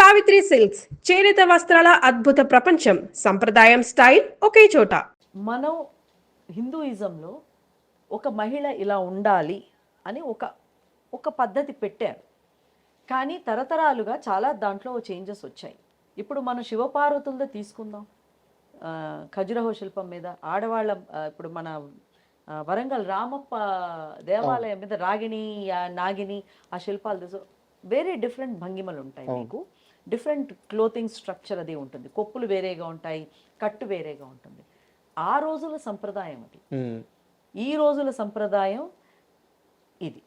Savitri silks చేనేత వస్త్రాల అద్భుత ప్రపంచం. సంప్రదాయం స్టైల్ ఒకే చోట. మనం హిందూయిజంలో ఒక మహిళ ఇలా ఉండాలి అని ఒక ఒక పద్ధతి పెట్టారు. కానీ తరతరాలుగా చాలా దాంట్లో చేంజెస్ వచ్చాయి. ఇప్పుడు మనం శివపార్వతులతో తీసుకుందాం. ఖజురహో శిల్పం మీద ఆడవాళ్ళ ఇప్పుడు మన వరంగల్ రామప్ప దేవాలయం మీద రాగిణి నాగిని ఆ శిల్పాలు తీసు వేరే డిఫరెంట్ భంగిమలు ఉంటాయి. మీకు డిఫరెంట్ క్లోతింగ్ స్ట్రక్చర్ అది ఉంటుంది. కొప్పులు వేరేగా ఉంటాయి, కట్టు వేరేగా ఉంటుంది. ఆ రోజుల సంప్రదాయం అది. ఈ రోజుల సంప్రదాయం ఇది.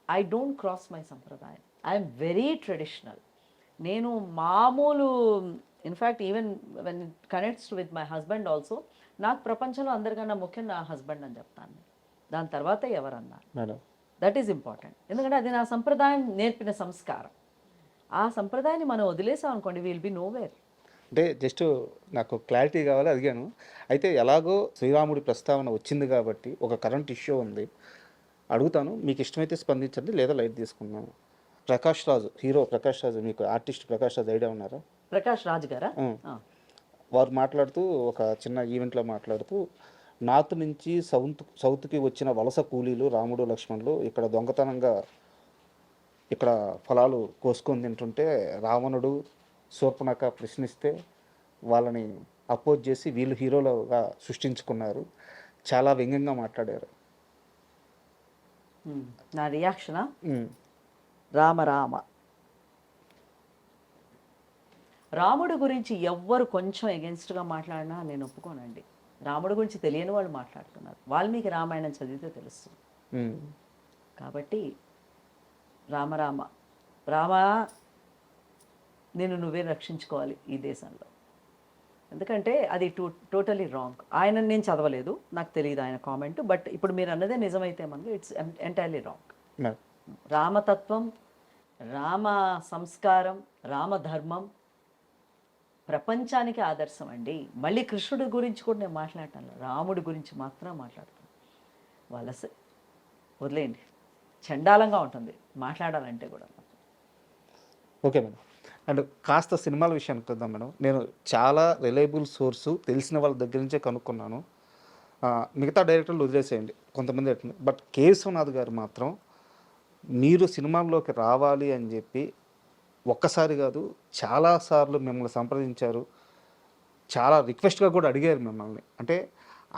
ఐ డోంట్ క్రాస్ మై సంప్రదాయం. I'm very traditional. నేను మామూలు in fact even when it connects with my husband also, నాకు ప్రపంచంలో అందరికన్నా ముఖ్యం నా హస్బెండ్ అని చెప్తాను. దాని తర్వాత ఎవరన్నారు, దట్ ఈజ్ ఇంపార్టెంట్. ఎందుకంటే అది నా సంప్రదాయం నేర్పిన సంస్కారం. ఆ సంప్రదాయాన్ని మనం వదిలేసాం అనుకోండి, విల్ బి నోవేర్. అంటే జస్ట్ నాకు క్లారిటీ కావాలి అడిగాను. అయితే ఎలాగో శ్రీరాముడి ప్రస్తావన వచ్చింది కాబట్టి ఒక కరెంట్ ఇష్యూ ఉంది, అడుగుతాను. మీకు ఇష్టమైతే స్పందించండి, లేదా లైట్ తీసుకున్నాను. ప్రకాష్ రాజు, హీరో ప్రకాష్ రాజు, మీకు ఆర్టిస్ట్ ప్రకాష్ రాజు ఐడియా ఉన్నారా? ప్రకాష్ రాజు గారా? వారు మాట్లాడుతూ ఒక చిన్న ఈవెంట్లో మాట్లాడుతూ, నార్త్ నుంచి సౌత్కి వచ్చిన వలస కూలీలు రాముడు లక్ష్మణులు ఇక్కడ దొంగతనంగా ఇక్కడ ఫలాలు కోసుకొని తింటుంటే రావణుడు శూర్పణఖ ప్రశ్నిస్తే వాళ్ళని అపోజ్ చేసి వీళ్ళు హీరోలుగా సృష్టించుకున్నారు. చాలా వ్యంగ్యంగా మాట్లాడారు. నా రియాక్షనా, రామ రామ రాముడు గురించి ఎవ్వరు కొంచెం ఎగెన్స్ట్గా మాట్లాడినా నేను ఒప్పుకోనండి. రాముడు గురించి తెలియని వాళ్ళు మాట్లాడుతున్నారు. వాల్మీకి రామాయణం చదివితే తెలుస్తుంది. కాబట్టి రామ రామ నేను నువ్వే రక్షించుకోవాలి ఈ దేశంలో. ఎందుకంటే అది టోటలీ రాంగ్. ఆయన నేను చదవలేదు, నాకు తెలియదు ఆయన కామెంట్. బట్ ఇప్పుడు మీరు అన్నదే నిజమైతే మనకు ఇట్స్ ఎంటైర్లీ రాంగ్. రామతత్వం, రామ సంస్కారం, రామధర్మం ప్రపంచానికి ఆదర్శం అండి. మళ్ళీ కృష్ణుడి గురించి కూడా నేను మాట్లాడతాను, రాముడి గురించి మాత్రం మాట్లాడతాను. వలస వదిలేయండి, చండాలంగా ఉంటుంది మాట్లాడాలంటే కూడా. Okay madam. అండ్ కాస్త సినిమాల విషయానికి వద్దాం మేడం. నేను చాలా రిలయబుల్ సోర్సు తెలిసిన వాళ్ళ దగ్గర నుంచే కనుక్కున్నాను. మిగతా డైరెక్టర్లు వదిలేసేయండి, కొంతమంది ఎట్లా. బట్ కే విశ్వనాథ్ గారు మాత్రం మీరు సినిమాల్లోకి రావాలి అని చెప్పి ఒక్కసారి కాదు చాలాసార్లు మిమ్మల్ని సంప్రదించారు. చాలా రిక్వెస్ట్గా కూడా అడిగారు మిమ్మల్ని. అంటే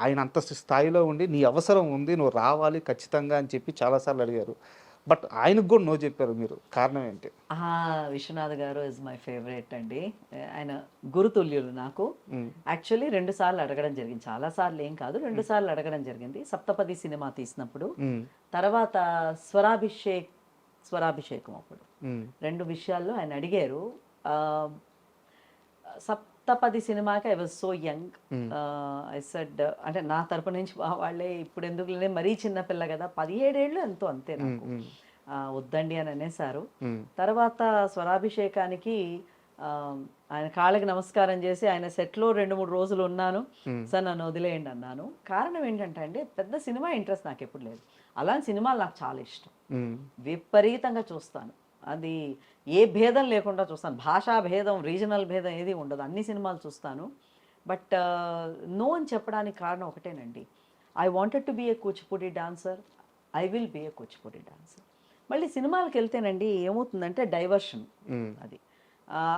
ఆయన అంత స్థాయిలో ఉండి నీ అవసరం ఉంది, నువ్వు రావాలి ఖచ్చితంగా అని చెప్పి చాలాసార్లు అడిగారు. బట్ ఆయనకు కూడా నో చెప్పారు మీరు. కారణం ఏంటి? విశ్వనాథ్ గారు ఇస్ మై ఫేవరెట్ అండి. ఆయన గురుతుల్యులు నాకు. యాక్చువల్లీ 2 సార్లు అడగడం జరిగింది, చాలా సార్లు ఏం కాదు, 2 సార్లు అడగడం జరిగింది. సప్తపది సినిమా తీసినప్పుడు, తర్వాత స్వరాభిషేకం అప్పుడు 2 విషయాల్లో ఆయన అడిగారు. సప్తపది సినిమాకి I was so young. I said, అంటే నా తరపు నుంచి వాళ్ళే ఇప్పుడు ఎందుకు మరీ చిన్నపిల్ల కదా, 17 ఏళ్ళు ఎంతో అంతే నాకు, వద్దండి అని అనేసారు. తర్వాత స్వరాభిషేకానికి ఆయన కాళ్ళకి నమస్కారం చేసి ఆయన సెట్లో 2-3 రోజులు ఉన్నాను. సార్ నన్ను వదిలేయండి అన్నాను. కారణం ఏంటంటే అండి, పెద్ద సినిమా ఇంట్రెస్ట్ నాకు ఎప్పుడు లేదు. అలాంటి సినిమాలు నాకు చాలా ఇష్టం, విపరీతంగా చూస్తాను. అది ఏ భేదం లేకుండా చూస్తాను. భాషా భేదం, రీజనల్ భేదం ఏది ఉండదు, అన్ని సినిమాలు చూస్తాను. బట్ నో అని చెప్పడానికి కారణం ఒకటేనండి, I wanted to be a Kuchipudi dancer, I will be a Kuchipudi dancer. మళ్ళీ సినిమాలకు వెళ్తేనండి ఏమవుతుందంటే డైవర్షన్. అది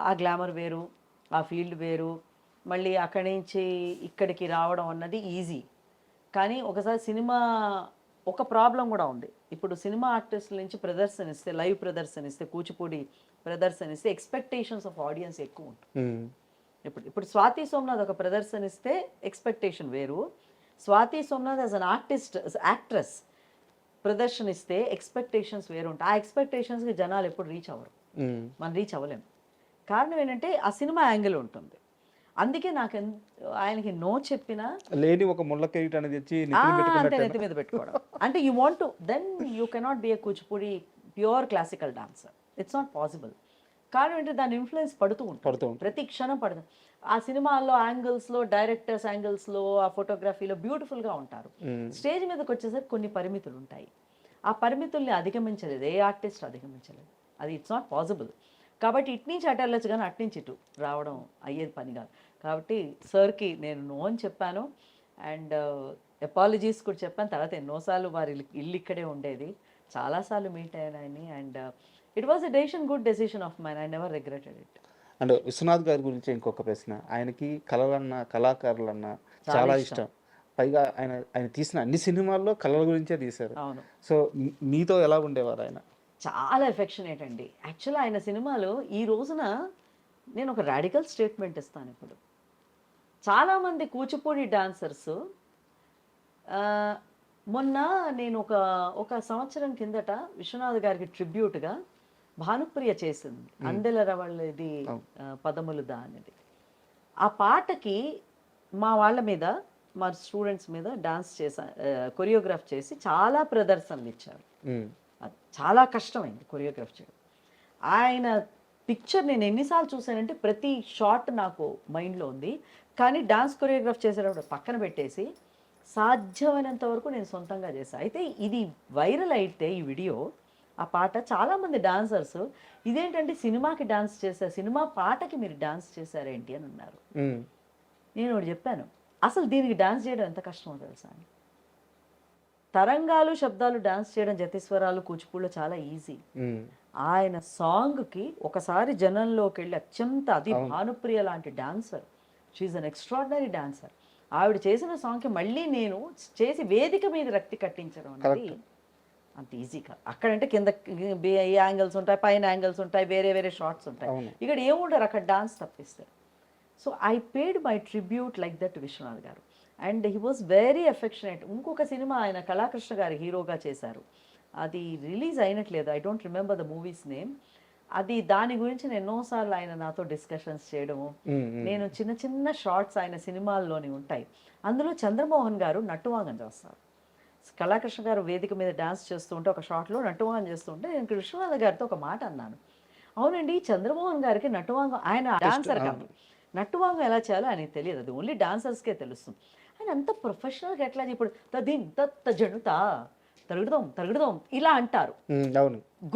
ఆ గ్లామర్ వేరు, ఆ ఫీల్డ్ వేరు, మళ్ళీ అక్కడి నుంచి ఇక్కడికి రావడం అన్నది ఈజీ. కానీ ఒకసారి సినిమా ఒక ప్రాబ్లం కూడా ఉంది. ఇప్పుడు సినిమా ఆర్టిస్టుల నుంచి ప్రదర్శనిస్తే, లైవ్ ప్రదర్శనిస్తే, కూచిపూడి ప్రదర్శనిస్తే ఎక్స్పెక్టేషన్స్ ఆఫ్ ఆడియన్స్ ఎక్కువ ఉంటుంది. ఇప్పుడు స్వాతి సోమనాథ్ ఒక ప్రదర్శనిస్తే ఎక్స్పెక్టేషన్ వేరు. Swati Somnath as an artist, actress ప్రదర్శనిస్తే ఎక్స్పెక్టేషన్స్ వేరు ఉంటాయి. ఆ ఎక్స్పెక్టేషన్స్కి జనాలు ఎప్పుడు రీచ్ అవ్వరు, మనం రీచ్ అవ్వలేము. కారణం ఏంటంటే ఆ సినిమా యాంగిల్ ఉంటుంది. అందుకే నాకు ఆయనకి నో చెప్పినా లేని ఒక ముళ్ళకేయుట అనేది అంతే నెత్తి మీద పెట్టుకోవడం. అంటే you want to, then you cannot be a Kuchipudi pure classical dancer, it's not possible. కారణం ఏంటంటే దాని ఇన్ఫ్లుయెన్స్ పడుతూ ఉంటుంది, ప్రతి క్షణం పడుతుంది. ఆ సినిమాల్లో యాంగిల్స్లో, డైరెక్టర్స్ యాంగిల్స్లో, ఆ ఫోటోగ్రఫీలో బ్యూటిఫుల్గా ఉంటారు. స్టేజ్ మీదకి వచ్చేసరికి కొన్ని పరిమితులు ఉంటాయి. ఆ పరిమితుల్ని అధిగమించలేదు, ఏ ఆర్టిస్ట్ అధిగమించలేదు. అది ఇట్స్ నాట్ పాసిబుల్. కాబట్టి ఇటు నుంచి అటు వెళ్ళొచ్చు కానీ అటు నుంచి ఇటు రావడం అయ్యేది పని కాదు. కాబట్టి సార్కి నేను నో అని చెప్పాను అండ్ అపాలజీస్ కూడా చెప్పాను. తర్వాత ఎన్నోసార్లు వారి ఇల్లు ఇక్కడే ఉండేది, చాలాసార్లు మీట్ అయ్యాను ఆయన్ని and it was a decision, good decision of mine. I never regretted it. And Vishwanath గారి గురించి ఇంకొక ప్రశ్న. ఆయనకి కళలన్నా కళాకారులన్నా చాలా ఇష్టం. పైగా ఆయన ఆయన తీసిన అన్ని సినిమాల్లో కళల గురించే తీశారు. అవును, సో మీతో ఎలా ఉండేవారు ఆయన? చాలా ఎఫెక్షనేట్ అండి. యాక్చువల్గా ఆయన సినిమాలో ఈ రోజున నేను ఒక రాడికల్ స్టేట్మెంట్ ఇస్తాను. ఇప్పుడు చాలామంది కూచిపూడి డాన్సర్స్, మొన్న నేను ఒక సంవత్సరం కిందట విశ్వనాథ్ గారికి ట్రిబ్యూట్గా భానుప్రియ చేసింది అందెలర వాళ్ళది పదములు దా అనేది. ఆ పాటకి మా వాళ్ళ మీద, మా స్టూడెంట్స్ మీద డాన్స్ చేసా, కొరియోగ్రాఫ్ చేసి చాలా ప్రదర్శనలు ఇచ్చారు. అది చాలా కష్టమైంది కొరియోగ్రాఫ్ చేయడం. ఆయన పిక్చర్ నేను ఎన్నిసార్లు చూశానంటే ప్రతి షాట్ నాకు మైండ్లో ఉంది, కానీ డాన్స్ కొరియోగ్రాఫ్ చేసేటప్పుడు పక్కన పెట్టేసి సాధ్యమైనంత వరకు నేను సొంతంగా చేశాను. అయితే ఇది వైరల్ అయితే ఈ వీడియో, ఆ పాట చాలామంది డాన్సర్స్ ఇదేంటంటే సినిమాకి డాన్స్ చేశారు, సినిమా పాటకి మీరు డాన్స్ చేశారేంటి అని అన్నారు. నేను ఒకటి చెప్పాను, అసలు దీనికి డాన్స్ చేయడం ఎంత కష్టమో తెలుసా అని. తరంగాలు శబ్దాలు డాన్స్ చేయడం జతీశ్వరాలు కూచిపూడిలో చాలా ఈజీ. ఆయన సాంగ్కి ఒకసారి జనంలోకి వెళ్ళి అత్యంత, అది భానుప్రియ లాంటి dancer, she an extraordinary dancer, ఆవిడ చేసిన సాంగ్కి మళ్ళీ నేను చేసి వేదిక మీద రక్తి కట్టించడం అనేది అంత ఈజీ కాదు. అక్కడంటే కింద యాంగిల్స్ ఉంటాయి, పైన యాంగిల్స్ ఉంటాయి, వేరే వేరే షార్ట్స్ ఉంటాయి. ఇక్కడ ఏముంటారు, అక్కడ డాన్స్ తప్పిస్తారు. So I paid my tribute like that Viswanath garu and he was very affectionate. ఇంకొక సినిమా ఆయన కళాకృష్ణ గారు హీరోగా చేశారు, అది రిలీజ్ అయినట్లేదు, I don't remember the movies name. అది దాని గురించి నేను ఎన్నోసార్లు ఆయన నాతో డిస్కషన్స్ చేయడము, నేను చిన్న చిన్న షార్ట్స్ ఆయన సినిమాల్లోని ఉంటాయి. అందులో చంద్రమోహన్ గారు నట్టువాంగం చేస్తారు. కళాకృష్ణ గారు వేదిక మీద డాన్స్ చేస్తూ ఉంటే ఒక షాట్లో నట్టువాంగం చేస్తుంటే నేను విశ్వనాథ్ గారితో ఒక మాట అన్నాను, అవునండి చంద్రమోహన్ గారికి నట్టువాంగం, ఆయన డాన్సర్ కాదు, నట్టువాంగం ఎలా చేయాలో ఆయనకి తెలియదు, అది ఓన్లీ డాన్సర్స్కే తెలుస్తుంది. ఆయన అంత ప్రొఫెషనల్గా ఎట్లా ఇప్పుడు తదిన్ తత్త జనుతా తరుగుదాం తరుగుదాం ఇలా అంటారు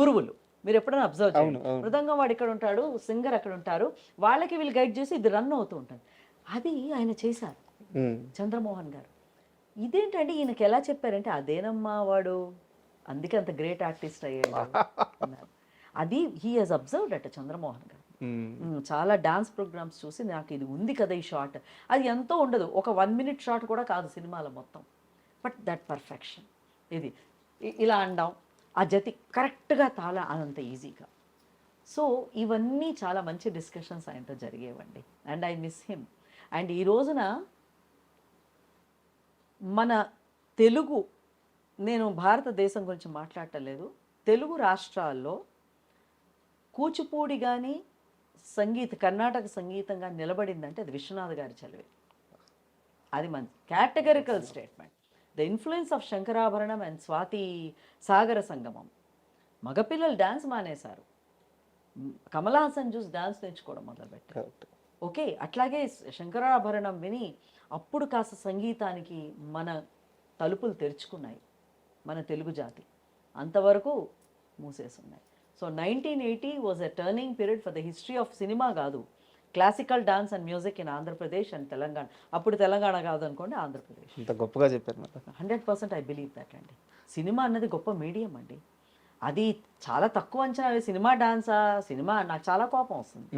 గురువులు. మీరు ఎప్పుడైనా అబ్జర్వ్ చేయండి, మృదంగం వాడు ఇక్కడ ఉంటాడు, సింగర్ అక్కడ ఉంటారు, వాళ్ళకి వీళ్ళు గైడ్ చేసి ఇది రన్ అవుతూ ఉంటుంది. అది ఆయన చేశారు చంద్రమోహన్ గారు. ఇదేంటంటే ఈయనకి ఎలా చెప్పారంటే, అదేనమ్మా వాడు, అందుకే అంత గ్రేట్ ఆర్టిస్ట్ అయ్యాడు అన్నారు. అది he has observed at Chandramohan గారు. చాలా డాన్స్ ప్రోగ్రామ్స్ చూసి నాకు ఇది ఉంది కదా ఈ షార్ట్, అది ఎంతో ఉండదు, ఒక 1 minute షార్ట్ కూడా కాదు సినిమాలో మొత్తం, బట్ దట్ పర్ఫెక్షన్, ఇది ఇలా అండాం, ఆ జతి కరెక్ట్గా తాళ అదంత ఈజీగా. సో ఇవన్నీ చాలా మంచి డిస్కషన్స్ ఆయనతో జరిగేవండి and I miss him. And ఈ రోజున మన తెలుగు, నేను భారతదేశం గురించి మాట్లాడటం లేదు, తెలుగు రాష్ట్రాల్లో కూచిపూడి కానీ కర్ణాటక సంగీతంగా నిలబడిందంటే అది విశ్వనాథ్ గారి చదివే. అది మంచి categorical statement. The influence of Sankarabharanam and Swati Sagara Sangamam. మగపిల్లలు డాన్స్ మానేశారు, కమల్ హాసన్ చూసి డాన్స్ నేర్చుకోవడం మొదలుపెట్టారు. ఓకే, అట్లాగే శంకరాభరణం విని అప్పుడు కాస్త సంగీతానికి మన తలుపులు తెరుచుకున్నాయి మన తెలుగు జాతి, అంతవరకు మూసేసున్నాయి. So 1980 was a turning period for the history of cinema కాదు, classical dance and music in Andhra Pradesh and Telangana. అప్పుడు తెలంగాణ కాదు అనుకోండి, ఆంధ్రప్రదేశ్. ఇంత గొప్పగా చెప్పారు. 100% ఐ బిలీవ్ దట్ అండి. సినిమా అన్నది గొప్ప మీడియం అండి, అది చాలా తక్కువ అంచనా. సినిమా డాన్సా, సినిమా నాకు చాలా కోపం వస్తుంది.